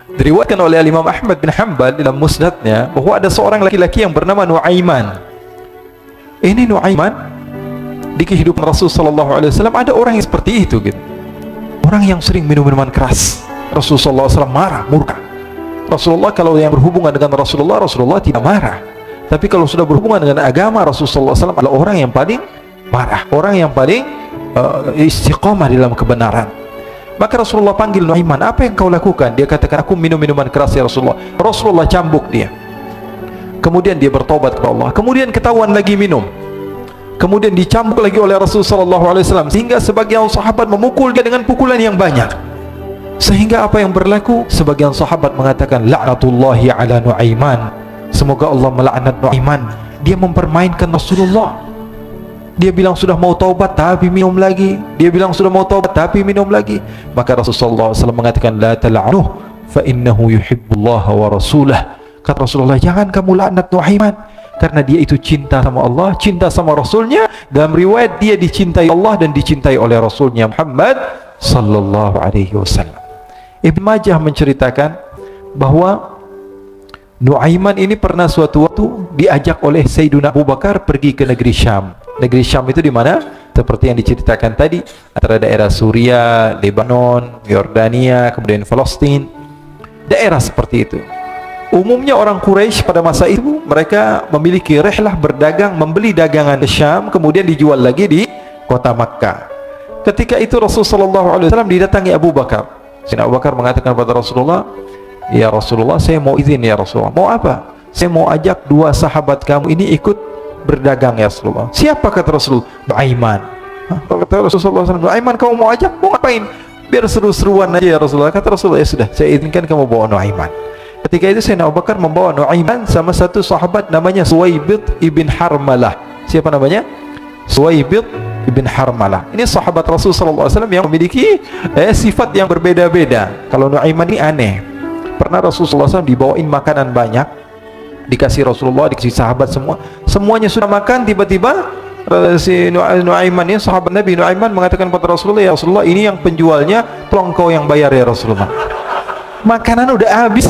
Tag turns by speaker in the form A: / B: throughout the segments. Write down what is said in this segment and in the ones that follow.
A: Diriwayatkan oleh Imam Ahmad bin Hanbal dalam musnadnya bahwa ada seorang laki-laki yang bernama Nuaiman. Ini Nuaiman, di kehidupan Rasul sallallahu alaihi wasallam ada orang yang seperti itu gitu. Orang yang sering minum minuman keras. Rasul sallallahu alaihi wasallam marah, murka. Rasulullah kalau yang berhubungan dengan Rasulullah tidak marah. Tapi kalau sudah berhubungan dengan agama, Rasul sallallahu alaihi wasallam adalah orang yang paling marah, orang yang paling istiqamah dalam kebenaran. Maka Rasulullah panggil Nuaiman, apa yang kau lakukan? Dia katakan, aku minum minuman keras ya Rasulullah. Rasulullah cambuk dia. Kemudian dia bertobat kepada Allah. Kemudian ketahuan lagi minum. Kemudian dicambuk lagi oleh Rasulullah sallallahu alaihi wasallam, sehingga sebagian sahabat memukul dia dengan pukulan yang banyak. Sehingga apa yang berlaku? Sebagian sahabat mengatakan, la'natullahi ala Nuaiman. Semoga Allah melaknat Nuaiman. Dia mempermainkan Rasulullah. Dia bilang sudah mau taubat tapi minum lagi. Dia bilang sudah mau taubat tapi minum lagi. Maka Rasulullah SAW mengatakan, la tal'anuh fa innahu yuhibbullaha wa rasulah. Kata Rasulullah, jangan kamu laknat Nuaiman, karena dia itu cinta sama Allah, cinta sama Rasulnya. Dalam riwayat dia dicintai Allah dan dicintai oleh Rasulnya Muhammad sallallahu alaihi wasallam. Ibn Majah menceritakan bahwa Nuaiman ini pernah suatu waktu diajak oleh Sayyidina Abu Bakar pergi ke negeri Syam. Negeri Syam itu di mana? Seperti yang diceritakan tadi, antara daerah Suria, Lebanon, Yordania, kemudian Palestina. Daerah seperti itu. Umumnya orang Quraisy pada masa itu mereka memiliki rihlah berdagang, membeli dagangan ke Syam, kemudian dijual lagi di kota Makkah. Ketika itu Rasulullah SAW didatangi Abu Bakar. Sayyidina Abu Bakar mengatakan kepada Rasulullah, ya Rasulullah, saya mau izin ya Rasulullah. Mau apa? Saya mau ajak dua sahabat kamu ini ikut berdagang ya Rasulullah. Siapa? Kata Rasul, Nuaiman. Kata Rasulullah SAW, Nuaiman kamu mau ajak? Mau ngapain? Biar seru-seruan aja ya Rasulullah. Kata Rasulullah, ya sudah, saya izinkan kamu bawa Nuaiman. Ketika itu Sayyidina Abu Bakar membawa Nuaiman sama satu sahabat namanya Suwaibid ibn Harmalah. Siapa namanya? Suwaibid ibn Harmalah. Ini sahabat Rasul sallallahu alaihi wasallam yang memiliki sifat yang berbeda-beda. Kalau Nuaiman ini aneh. Pernah Rasul sallallahu alaihi wasallam dibawain makanan banyak, dikasih Rasulullah, dikasih sahabat semua. Semuanya sudah makan, tiba-tiba si Nuaiman ini, sahabat Nabi Nuaiman mengatakan kepada Rasulullah, ya Rasulullah, ini yang penjualnya, tolong kau yang bayar ya Rasulullah. Makanan udah habis.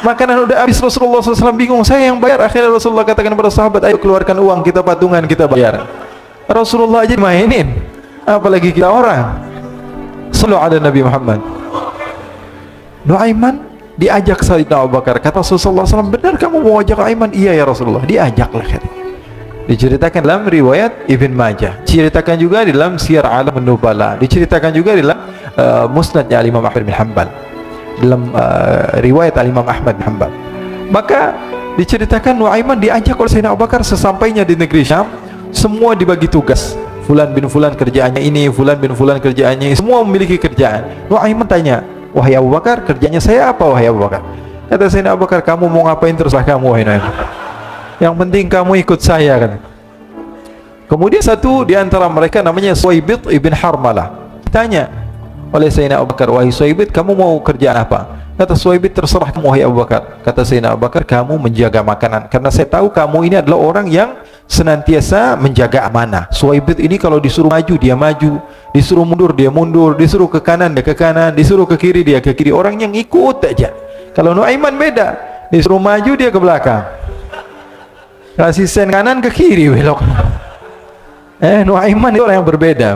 A: Makanan udah habis. Rasulullah SAW bingung, saya yang bayar. Akhirnya Rasulullah katakan kepada sahabat, ayo keluarkan uang, kita patungan, kita bayar. Rasulullah aja mainin, apalagi kita orang. Sallu ala Nabi Muhammad. Nuaiman diajak Sayyidina Abu Bakar. Kata Rasulullah SAW, benar kamu mau ajak Nuaiman? Iya ya Rasulullah. Diajaklah. Diceritakan dalam riwayat Ibn Majah, diceritakan juga di dalam Syiar A'lam An-Nubala, diceritakan juga di dalam Musnadnya Imam Ahmad bin Hanbal, dalam riwayat Imam Ahmad bin Hanbal. Maka diceritakan Nuaiman diajak oleh Sayyidina Abu Bakar. Sesampainya di negeri Syam, semua dibagi tugas. Fulan bin Fulan kerjaannya ini, Fulan bin Fulan kerjaannya ini, semua memiliki kerjaan. Nuaiman tanya, wahai Abu Bakar, kerjanya saya apa wahai Abu Bakar? Kata Sayyidina Abu Bakar, kamu mau ngapain terserah kamu wahai Nuaiman. Yang penting kamu ikut saya kan. Kemudian satu di antara mereka namanya Suwaibid ibn Harmalah ditanya oleh Sayyidina Abu Bakar, wahai Suwaibid, kamu mau kerjaan apa? Kata Suwaibid, terserah kamu wahai Abu Bakar. Kata Sayyidina Abu Bakar, kamu menjaga makanan, karena saya tahu kamu ini adalah orang yang senantiasa menjaga amanah. Suwaibid ini kalau disuruh maju dia maju, disuruh mundur dia mundur, disuruh ke kanan dia ke kanan, disuruh ke kiri dia ke kiri. Orang yang ikut aja. Kalau Nuaiman beda, disuruh maju dia ke belakang, kasih sen kanan ke kiri belok. Nuaiman itu orang yang berbeda.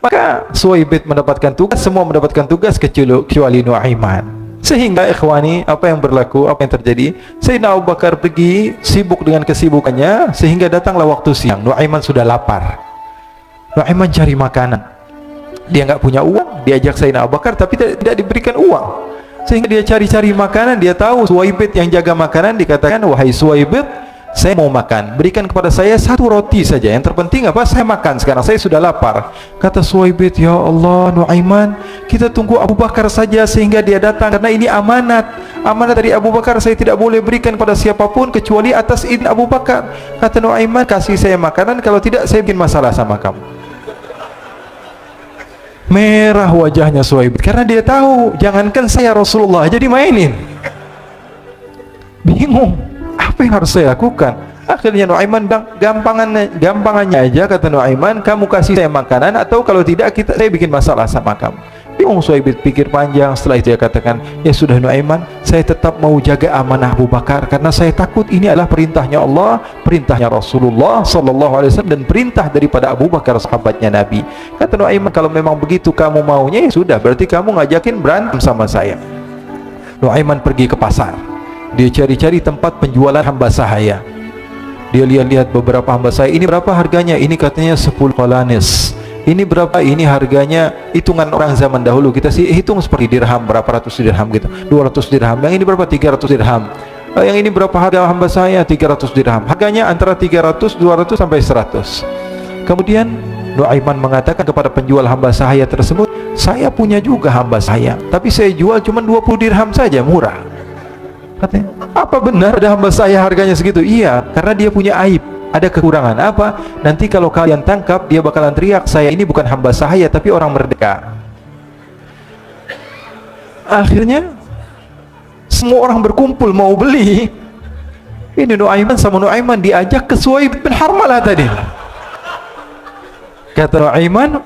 A: Maka Suwaibid mendapatkan tugas, semua mendapatkan tugas kecuali Nuaiman. Sehingga ikhwani, apa yang berlaku, apa yang terjadi? Sayyidina Abu Bakar pergi sibuk dengan kesibukannya, sehingga datanglah waktu siang. Nuaiman sudah lapar. Nuaiman cari makanan. Dia nggak punya uang, diajak Sayyidina Abu Bakar tapi tidak diberikan uang. Sehingga dia cari-cari makanan. Dia tahu Suwaibid yang jaga makanan, dikatakan, wahai Suwaibid, saya mau makan, berikan kepada saya satu roti saja. Yang terpenting apa? Saya makan sekarang, saya sudah lapar. Kata Suwaibid, ya Allah Nuaiman, kita tunggu Abu Bakar saja sehingga dia datang, karena ini amanat. Amanat dari Abu Bakar, saya tidak boleh berikan pada siapapun kecuali atas izin Abu Bakar. Kata Nuaiman, kasih saya makanan, kalau tidak saya bikin masalah sama kamu. Merah wajahnya Suwaibid, karena dia tahu, jangankan saya Rasulullah aja dimainin. Bingung, apa yang harus saya lakukan? Akhirnya Nuaiman bilang, gampangannya aja, kata Nuaiman, kamu kasih saya makanan, atau kalau tidak saya bikin masalah sama kamu. Suhaib pikir panjang. Setelah itu dia katakan, ya sudah Nuaiman, saya tetap mau jaga amanah Abu Bakar karena saya takut ini adalah perintahnya Allah, perintahnya Rasulullah sallallahu alaihi wasallam, dan perintah daripada Abu Bakar sahabatnya Nabi. Kata Nuaiman, kalau memang begitu kamu maunya, ya sudah, berarti kamu ngajakin berantem sama saya. Nuaiman pergi ke pasar. Dia cari-cari tempat penjualan hamba sahaya. Dia lihat-lihat beberapa hamba sahaya. Ini berapa harganya? Ini katanya 10 qalanis. Ini berapa? Ini harganya hitungan orang zaman dahulu. Kita sih hitung seperti dirham, berapa ratus dirham gitu. 200 dirham. Yang ini berapa? 300 dirham. Yang ini berapa harga hamba saya? 300 dirham. Harganya antara 300, 200 sampai 100. Kemudian Nuaiman mengatakan kepada penjual hamba sahaya tersebut, saya punya juga hamba saya, tapi saya jual cuma 20 dirham saja, murah. Katanya, apa benar ada hamba saya harganya segitu? Iya, karena dia punya aib, ada kekurangan. Apa? Nanti kalau kalian tangkap, dia bakalan teriak, saya ini bukan hamba sahaya tapi orang merdeka. Akhirnya semua orang berkumpul mau beli. Ini Nuaiman sama Nuaiman diajak ke Suhaib bin Harmalah tadi. Kata Nuaiman,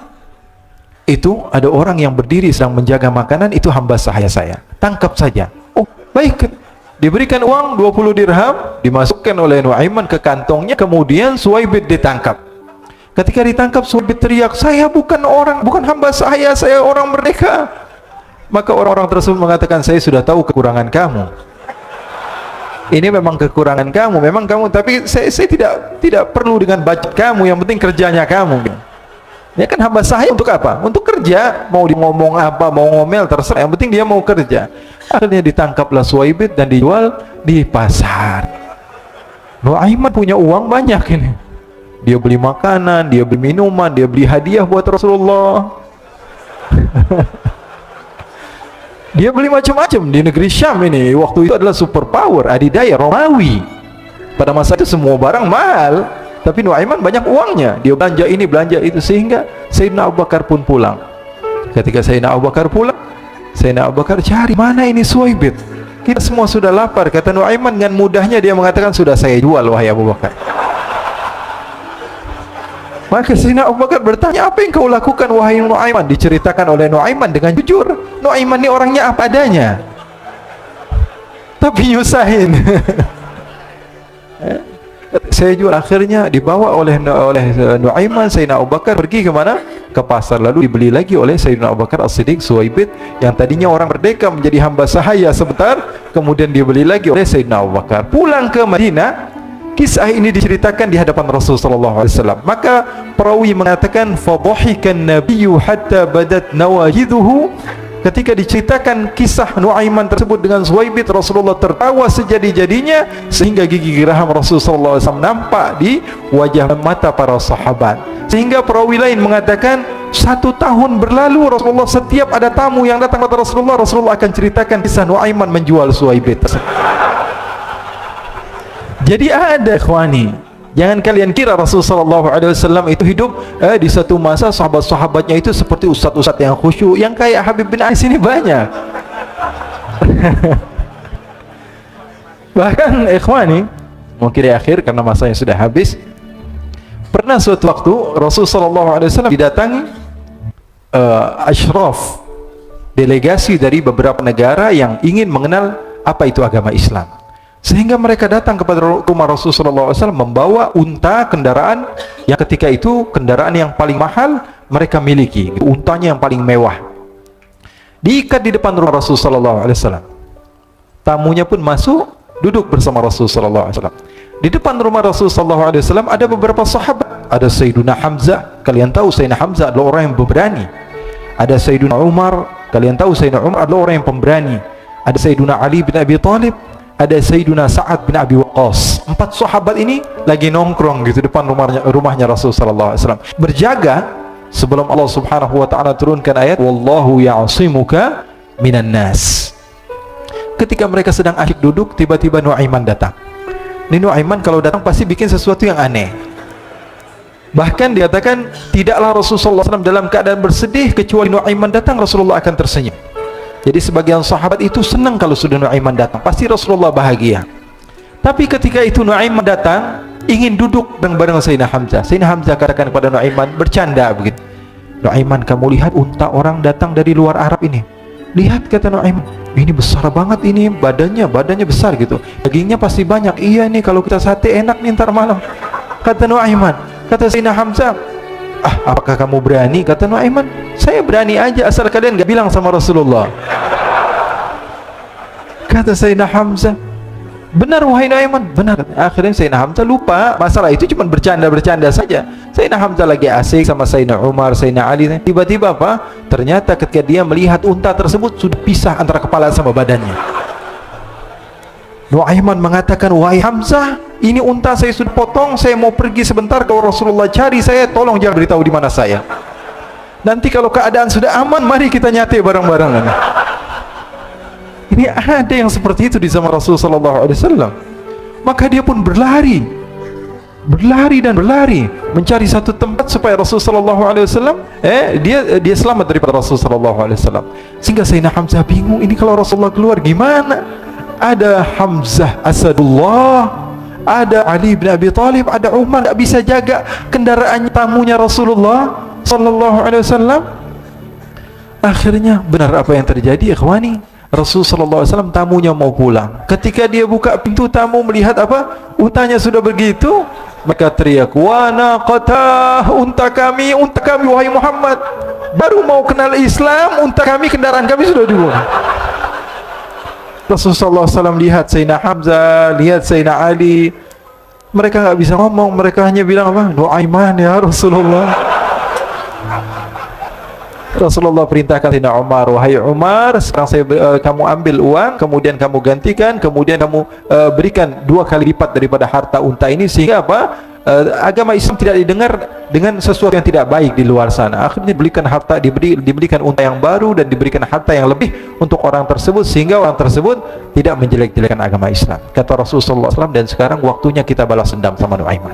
A: itu ada orang yang berdiri sedang menjaga makanan, itu hamba sahaya saya, tangkap saja. Oh baik. Diberikan uang 20 dirham, dimasukkan oleh Nuaiman ke kantongnya, kemudian Suhaib ditangkap. Ketika ditangkap, Suhaib teriak, saya bukan hamba saya orang merdeka. Maka orang-orang tersebut mengatakan, saya sudah tahu kekurangan kamu. Ini memang kekurangan kamu, memang kamu, tapi saya tidak perlu dengan budget kamu, yang penting kerjanya kamu. Ya kan, hamba sahaya untuk apa? Untuk kerja, mau di ngomong apa, mau ngomel, terserah, yang penting dia mau kerja. Akhirnya ditangkaplah Suhaib dan dijual di pasar. Nuaiman punya uang banyak ini. Dia beli makanan, dia beli minuman, dia beli hadiah buat Rasulullah. Dia beli macam-macam di negeri Syam ini. Waktu itu adalah superpower, adidaya Romawi. Pada masa itu semua barang mahal, tapi Nuaiman banyak uangnya. Dia belanja ini, belanja itu, sehingga Sayyidina Abu Bakar pun pulang. Ketika Sayyidina Abu Bakar pulang, Sayyidina Abu Bakar cari, mana ini Suhaib? Kita semua sudah lapar. Kata Nuaiman, dengan mudahnya dia mengatakan, sudah saya jual wahai Abu Bakar. Maka Sayyidina Abu Bakar bertanya, apa yang kau lakukan wahai Nuaiman? Diceritakan oleh Nuaiman dengan jujur. Nuaiman ini orangnya apa adanya, tapi nyusahin. Saya jual. Akhirnya dibawa oleh Nuaiman, Sayyidina Abu Bakar pergi ke mana? Ke pasar. Lalu dibeli lagi oleh Sayyidina Abu Bakar As-Siddiq Suhaib, yang tadinya orang merdeka menjadi hamba sahaya sebentar, kemudian dibeli lagi oleh Sayyidina Abu Bakar. Pulang ke Madinah, kisah ini diceritakan di hadapan Rasulullah sallallahu alaihi wasallam. Maka perawi mengatakan, fadhahikan nabiyyu hatta badat nawajiduhu. Ketika diceritakan kisah Nuaiman tersebut dengan Suhaib, Rasulullah tertawa sejadi-jadinya sehingga gigi geraham Rasulullah sallallahu alaihi wasallam nampak di wajah mata para sahabat. Sehingga perawi lain mengatakan, 1 tahun berlalu Rasulullah, setiap ada tamu yang datang kepada Rasulullah, Rasulullah akan ceritakan kisah Nuaiman menjual Suhaib. Jadi ada, ikhwani, jangan kalian kira Rasulullah SAW itu hidup di satu masa sahabat-sahabatnya itu seperti ustaz-ustaz yang khusyuk, yang kayak Habib bin Ais ini banyak. Bahkan ikhwani, mungkin di akhir karena masanya sudah habis, pernah suatu waktu Rasulullah SAW didatangi asyraf, delegasi dari beberapa negara yang ingin mengenal apa itu agama Islam. Sehingga mereka datang kepada rumah Rasulullah SAW membawa unta, kendaraan yang ketika itu kendaraan yang paling mahal mereka miliki, untanya yang paling mewah. Diikat di depan rumah Rasulullah SAW. Tamunya pun masuk, duduk bersama Rasulullah SAW. Di depan rumah Rasulullah SAW ada beberapa sahabat. Ada Sayyiduna Hamzah, kalian tahu Sayyidina Hamzah adalah orang yang pemberani. Ada Sayyiduna Umar, kalian tahu Sayyidina Umar adalah orang yang pemberani. Ada Sayyiduna Ali bin Abi Thalib, ada Sayyiduna Sa'ad bin Abi Waqqas. 4 sahabat ini lagi nongkrong gitu depan rumahnya Rasulullah SAW, berjaga sebelum Allah Subhanahu wa taala turunkan ayat wallahu ya'simuka minan nas. Ketika mereka sedang asyik duduk, tiba-tiba Nuaiman datang. Ini Nuaiman kalau datang pasti bikin sesuatu yang aneh. Bahkan dikatakan tidaklah Rasulullah SAW dalam keadaan bersedih, kecuali Nuaiman datang Rasulullah akan tersenyum. Jadi sebagian sahabat itu senang kalau sudah Nuaiman datang, pasti Rasulullah bahagia. Tapi ketika itu Nuaiman datang, ingin duduk bareng Sayyidina Hamzah. Sayyidina Hamzah katakan kepada Nuaiman, bercanda begitu. Nuaiman, kamu lihat unta orang datang dari luar Arab ini. Lihat, kata Nuaiman, ini besar banget, ini badannya besar gitu, dagingnya pasti banyak. Iya nih, kalau kita sate enak nih ntar malam, kata Nuaiman. Kata Sayyidina Hamzah, apakah kamu berani? Kata Nuaiman, saya berani aja asal kalian gak bilang sama Rasulullah. Kata Sayyidina Hamzah, benar wahai Nuaiman, benar. Akhirnya Sayyidina Hamzah lupa masalah itu, cuma bercanda saja. Sayyidina Hamzah lagi asik sama Sayyidina Umar, Sayyidina Ali. Tiba-tiba apa? Ternyata ketika dia melihat unta tersebut sudah pisah antara kepala sama badannya. Nuaiman mengatakan, wahai Hamzah, ini unta saya sudah potong, saya mau pergi sebentar, kalau Rasulullah cari saya, tolong jangan beritahu di mana saya. Nanti kalau keadaan sudah aman, mari kita nyate bareng-bareng. Ini ada yang seperti itu di zaman Rasulullah SAW. Maka dia pun berlari dan berlari mencari satu tempat supaya Rasulullah SAW dia selamat daripada Rasulullah SAW. Sehingga Sayyidina Hamzah bingung, ini kalau Rasulullah keluar gimana? Ada Hamzah Asadullah, ada Ali bin Abi Thalib, ada Umar, tak bisa jaga kendaraan tamunya Rasulullah SAW. Akhirnya benar apa yang terjadi, ikhwani. Rasulullah SAW tamunya mau pulang. Ketika dia buka pintu tamu melihat apa? Untanya sudah begitu. Maka teriak, wa naqatah, unta kami wahai Muhammad. Baru mau kenal Islam, unta kami, kendaraan kami sudah dibunuh. Rasulullah SAW lihat Sayyidina Hamzah, lihat Sayyidina Ali. Mereka nggak bisa ngomong, mereka hanya bilang apa? Nuaiman ya Rasulullah. Rasulullah perintahkan Sayyidina Umar, wahai Umar, sekarang kamu ambil uang, kemudian kamu gantikan, kemudian kamu berikan 2 kali lipat daripada harta unta ini, sehingga apa? Agama Islam tidak didengar dengan sesuatu yang tidak baik di luar sana. Akhirnya diberikan harta, diberikan unta yang baru dan diberikan harta yang lebih untuk orang tersebut, sehingga orang tersebut tidak menjelek-jelekan agama Islam, kata Rasulullah SAW. Dan sekarang waktunya kita balas dendam sama Nuaiman.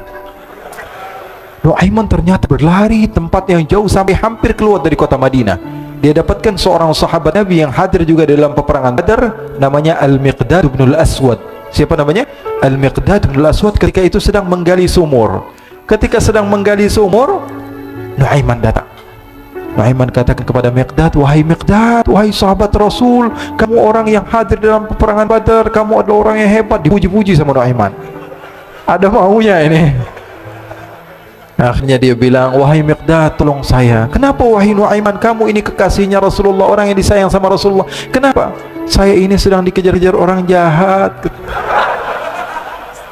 A: Nuaiman ternyata berlari tempat yang jauh sampai hampir keluar dari kota Madinah. Dia dapatkan seorang sahabat Nabi yang hadir juga dalam peperangan Badar, namanya Al-Miqdad bin Al-Aswad. Siapa namanya? Al-Miqdad bin Al-Aswad. Ketika itu sedang menggali sumur. Ketika sedang menggali sumur, Nuaiman datang. Nuaiman katakan kepada Miqdad, wahai Miqdad, wahai sahabat Rasul, kamu orang yang hadir dalam peperangan Badar, kamu adalah orang yang hebat. Dipuji-puji sama Nuaiman. Ada maunya ini. Akhirnya dia bilang, wahai Miqdad, tolong saya. Kenapa wahai Nuaiman, kamu ini kekasihnya Rasulullah, orang yang disayang sama Rasulullah. Kenapa? Saya ini sedang dikejar-kejar orang jahat.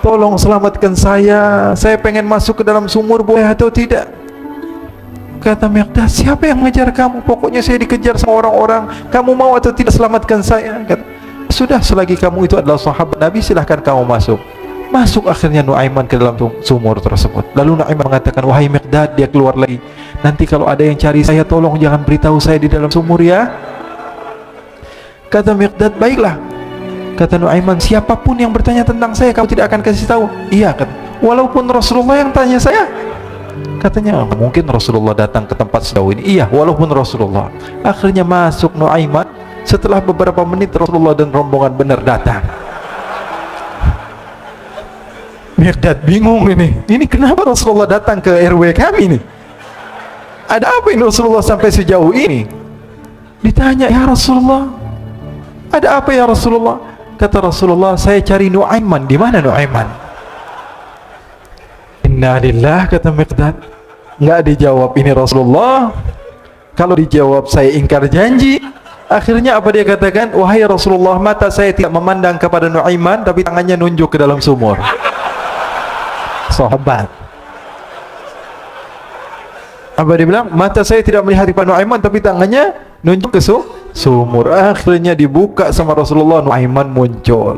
A: Tolong selamatkan saya. Saya pengen masuk ke dalam sumur, boleh atau tidak? Kata Miqdad, siapa yang mengejar kamu? Pokoknya saya dikejar sama orang-orang. Kamu mau atau tidak selamatkan saya? Kata, sudah, selagi kamu itu adalah sahabat Nabi, silahkan kamu masuk. Masuk akhirnya Nuaiman ke dalam sumur tersebut. Lalu Nuaiman mengatakan, wahai Miqdad, dia keluar lagi. Nanti kalau ada yang cari saya, tolong jangan beritahu saya di dalam sumur ya. Kata Miqdad, baiklah. Kata Nuaiman, siapapun yang bertanya tentang saya, kamu tidak akan kasih tahu? Iya, kata. Walaupun Rasulullah yang tanya saya? Katanya, mungkin Rasulullah datang ke tempat sejauh ini. Iya, walaupun Rasulullah. Akhirnya masuk Nuaiman. Setelah beberapa menit, Rasulullah dan rombongan benar datang. Miqdad bingung ini. Ini kenapa Rasulullah datang ke RW kami nih? Ada apa ini Rasulullah sampai sejauh ini? Ditanya, ya Rasulullah, ada apa ya Rasulullah? Kata Rasulullah, saya cari Nuaiman. Di mana Nuaiman? Inna lillah, kata Miqdad. Nggak dijawab ini Rasulullah. Kalau dijawab saya ingkar janji. Akhirnya apa dia katakan? Wahai Rasulullah, mata saya tidak memandang kepada Nuaiman, tapi tangannya nunjuk ke dalam sumur. Sahabat. Apa dia bilang? Mata saya tidak melihat kepada Nuaiman, tapi tangannya nunjuk ke sumur. Akhirnya dibuka sama Rasulullah, Nuaiman muncul.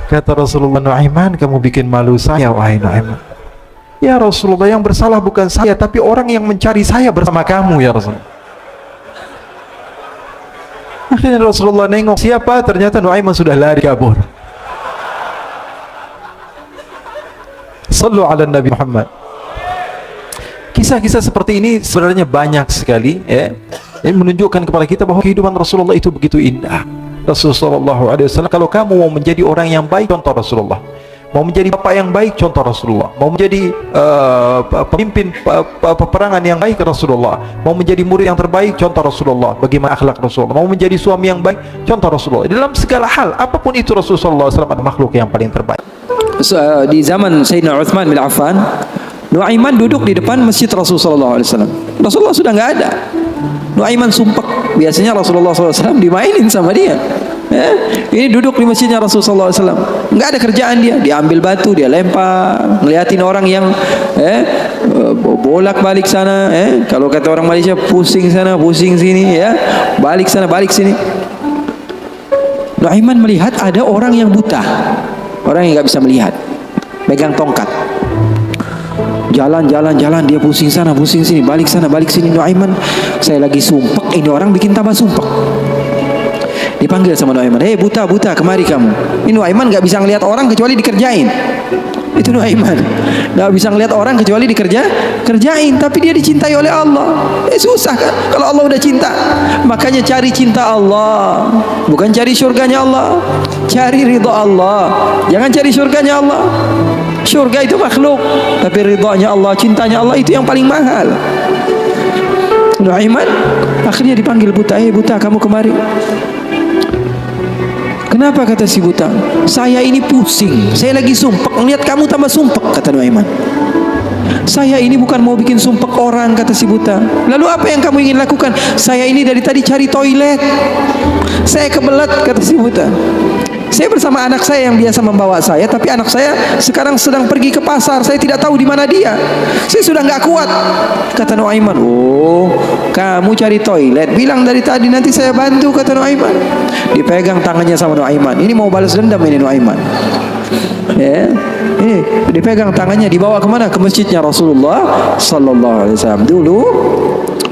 A: Kata Rasulullah, Nuaiman, kamu bikin malu saya, wahai Nuaiman. Ya Rasulullah, yang bersalah bukan saya, tapi orang yang mencari saya bersama kamu, ya Rasulullah. Akhirnya Rasulullah nengok, siapa? Ternyata Nuaiman sudah lari kabur. Sallu ala Nabi Muhammad. Kisah-kisah seperti ini sebenarnya banyak sekali, ya. Ini menunjukkan kepada kita bahwa kehidupan Rasulullah itu begitu indah. Rasulullah SAW, kalau kamu mau menjadi orang yang baik, contoh Rasulullah. Mau menjadi bapak yang baik, contoh Rasulullah. Mau menjadi pemimpin peperangan yang baik, Rasulullah. Mau menjadi murid yang terbaik, contoh Rasulullah. Bagaimana akhlak Rasulullah. Mau menjadi suami yang baik, contoh Rasulullah. Dalam segala hal, apapun itu Rasulullah SAW adalah makhluk yang paling terbaik.
B: Di zaman Sayyidina Uthman bin Affan, Nuaiman duduk di depan masjid Rasulullah SAW. Rasulullah sudah nggak ada. Nuaiman sumpek. Biasanya Rasulullah SAW dimainin sama dia. Ini duduk di masjidnya Rasulullah SAW. Nggak ada kerjaan dia. Dia ambil batu, dia lempar, ngeliatin orang yang bolak balik sana. Kalau kata orang Malaysia, pusing sana, pusing sini, ya, balik sana, balik sini. Nuaiman melihat ada orang yang buta, orang yang nggak bisa melihat, megang tongkat. Jalan, dia pusing sana, pusing sini, balik sana, balik sini. Nuaiman, saya lagi sumpek, ini orang bikin tambah sumpek. Dipanggil sama Nuaiman, hei buta, kemari kamu. Ini Nuaiman nggak bisa ngelihat orang kecuali dikerjain. Itu Nuaiman, nggak bisa ngelihat orang kecuali kerjain. Tapi dia dicintai oleh Allah. Susah kan? Kalau Allah udah cinta, makanya cari cinta Allah, bukan cari surganya Allah. Cari ridha Allah, jangan cari surganya Allah. Surga itu makhluk, tapi ridhanya Allah, cintanya Allah itu yang paling mahal. Nuaiman akhirnya dipanggil buta, buta kamu kemari. Kenapa, kata si buta? Saya ini pusing, saya lagi sumpek, ngeliat kamu tambah sumpek, kata Nuaiman. Saya ini bukan mau bikin sumpek orang, kata si buta. Lalu apa yang kamu ingin lakukan? Saya ini dari tadi cari toilet, saya kebelet, kata si buta. Saya bersama anak saya yang biasa membawa saya, tapi anak saya sekarang sedang pergi ke pasar. Saya tidak tahu di mana dia. Saya sudah nggak kuat, kata Nuaiman. Oh, kamu cari toilet, bilang dari tadi, nanti saya bantu, kata Nuaiman. Dipegang tangannya sama Nuaiman. Ini mau balas dendam ini Nuaiman. Dipegang tangannya, dibawa kemana? Ke masjidnya Rasulullah Sallallahu Alaihi Wasallam. Dulu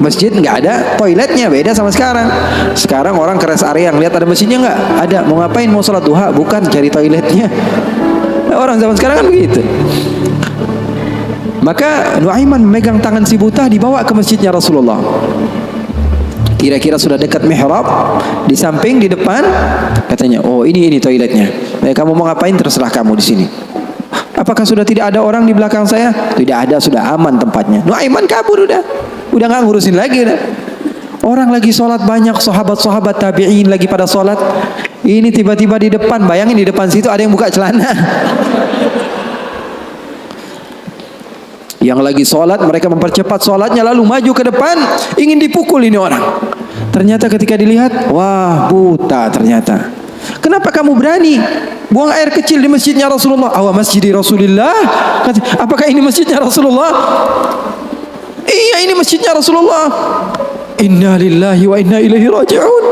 B: masjid nggak ada toiletnya, beda sama sekarang. Sekarang orang ke rest area, ngeliat ada masjidnya nggak? Ada. Mau ngapain? Mau sholat duha? Bukan, cari toiletnya. Orang zaman sekarang kan begitu. Maka Nuaiman memegang tangan si buta, dibawa ke masjidnya Rasulullah. Kira-kira sudah dekat mihrab, di samping, di depan, katanya, oh ini toiletnya. Kamu mau ngapain? Terserah kamu di sini. Apakah sudah tidak ada orang di belakang saya? Tidak ada, sudah aman tempatnya. Nuaiman kabur udah nggak ngurusin lagi udah. Orang lagi sholat banyak, sahabat-sahabat tabi'in lagi pada sholat. Ini tiba-tiba di depan, bayangin di depan situ ada yang buka celana. Yang lagi sholat, mereka mempercepat sholatnya, lalu maju ke depan, ingin dipukul ini orang. Ternyata ketika dilihat, wah buta ternyata. Kenapa kamu berani buang air kecil di masjidnya Rasulullah? Awa masjidi Rasulullah. Apakah ini masjidnya Rasulullah? Iya, ini masjidnya Rasulullah. Inna lillahi wa inna ilaihi raji'un.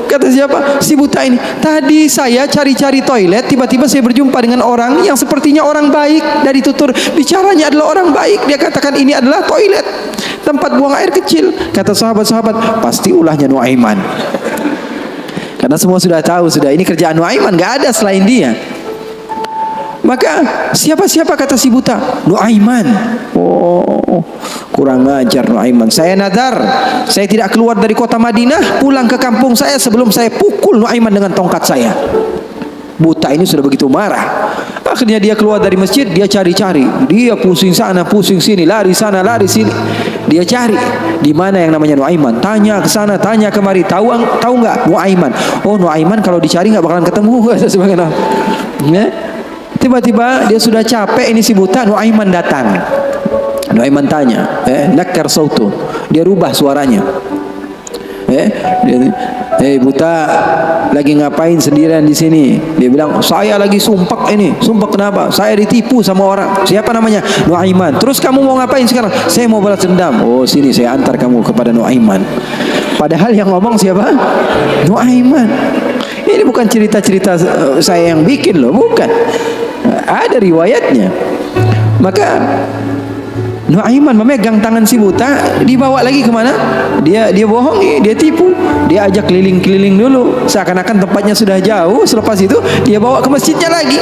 B: Kata siapa? Si buta ini. Tadi saya cari-cari toilet, tiba-tiba saya berjumpa dengan orang yang sepertinya orang baik. Dari tutur bicaranya adalah orang baik. Dia katakan ini adalah toilet, tempat buang air kecil. Kata sahabat-sahabat, pasti ulahnya Nuaiman. Karena semua sudah tahu, sudah ini kerjaan Nuaiman, nggak ada selain dia. Maka siapa-siapa, kata si buta? Nuaiman. Oh, kurang ajar Nuaiman. Saya nadar, saya tidak keluar dari kota Madinah, pulang ke kampung saya sebelum saya pukul Nuaiman dengan tongkat saya. Buta ini sudah begitu marah. Akhirnya dia keluar dari masjid, dia cari-cari. Dia pusing sana, pusing sini, lari sana, lari sini. Dia cari di mana yang namanya Nuaiman. Tanya ke sana, tanya kemari. Tahu nggak Nuaiman? Oh, Nuaiman kalau dicari nggak bakalan ketemu. Sebagaimana. Tiba-tiba dia sudah capek, ini si buta. Nuaiman datang. Nuaiman tanya, nakar sautu. Dia rubah suaranya. Buta, lagi ngapain sendirian di sini? Dia bilang, saya lagi sumpek ini. Sumpek kenapa? Saya ditipu sama orang. Siapa namanya? Nuaiman. Terus kamu mau ngapain sekarang? Saya mau balas dendam. Oh, sini saya antar kamu kepada Nuaiman. Padahal yang ngomong siapa? Nuaiman. Ini bukan cerita-cerita saya yang bikin loh, bukan. Ada riwayatnya. Maka Nuaiman memegang tangan si buta, dibawa lagi kemana? Dia bohongi, dia tipu. Dia ajak keliling-keliling dulu, seakan-akan tempatnya sudah jauh. Selepas itu dia bawa ke masjidnya lagi.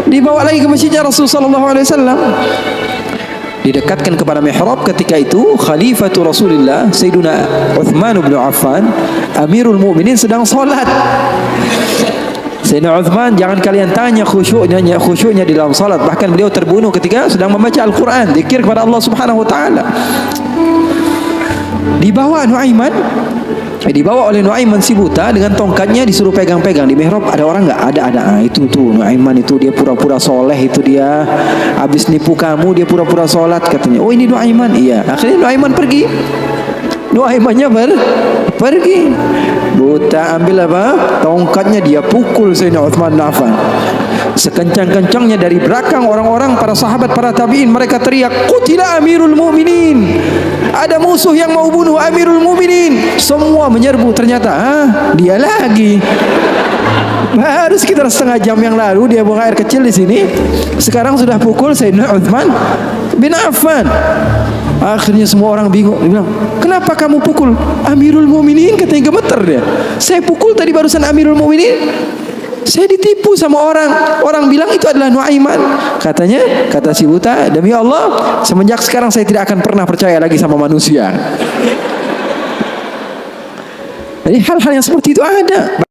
B: Dibawa lagi ke masjidnya Rasulullah SAW. Didekatkan kepada mihrab. Ketika itu Khalifatu Rasulullah Sayyiduna Uthman bin Affan, Amirul Mu'minin, sedang sholat. Sayyidina Uthman, jangan kalian tanya khusyuknya di dalam salat. Bahkan beliau terbunuh ketika sedang membaca Al-Quran, zikir kepada Allah Subhanahu wa taala. Dibawa oleh Nuaiman si buta dengan tongkatnya, disuruh pegang-pegang di mihrab. Ada orang enggak? Ada. Itu tuh Nuaiman itu, dia pura-pura soleh, itu dia habis nipu kamu, dia pura-pura salat katanya. Oh, ini Nuaiman. Iya. Akhirnya Nuaiman pergi. Nuaimannya pergi. Buta ambil apa? Tongkatnya, dia pukul Sayyidina Uthman bin Affan. Sekencang-kencangnya dari belakang orang-orang, para sahabat, para tabi'in, mereka teriak, "Qutila Amirul Mukminin." Ada musuh yang mau bunuh Amirul Mukminin. Semua menyerbu, ternyata dia lagi. Baru sekitar setengah jam yang lalu dia buang air kecil di sini. Sekarang sudah pukul Sayyidina Uthman bin Affan. Akhirnya semua orang bingung. Dia bilang, "Kenapa kamu pukul Amirul Mukminin?" Katanya gemeter dia. "Saya pukul tadi barusan Amirul Mukminin. Saya ditipu sama orang. Orang bilang itu adalah Nuaiman." Katanya, kata si buta, "Demi Allah, semenjak sekarang saya tidak akan pernah percaya lagi sama manusia." Jadi hal-hal yang seperti itu ada.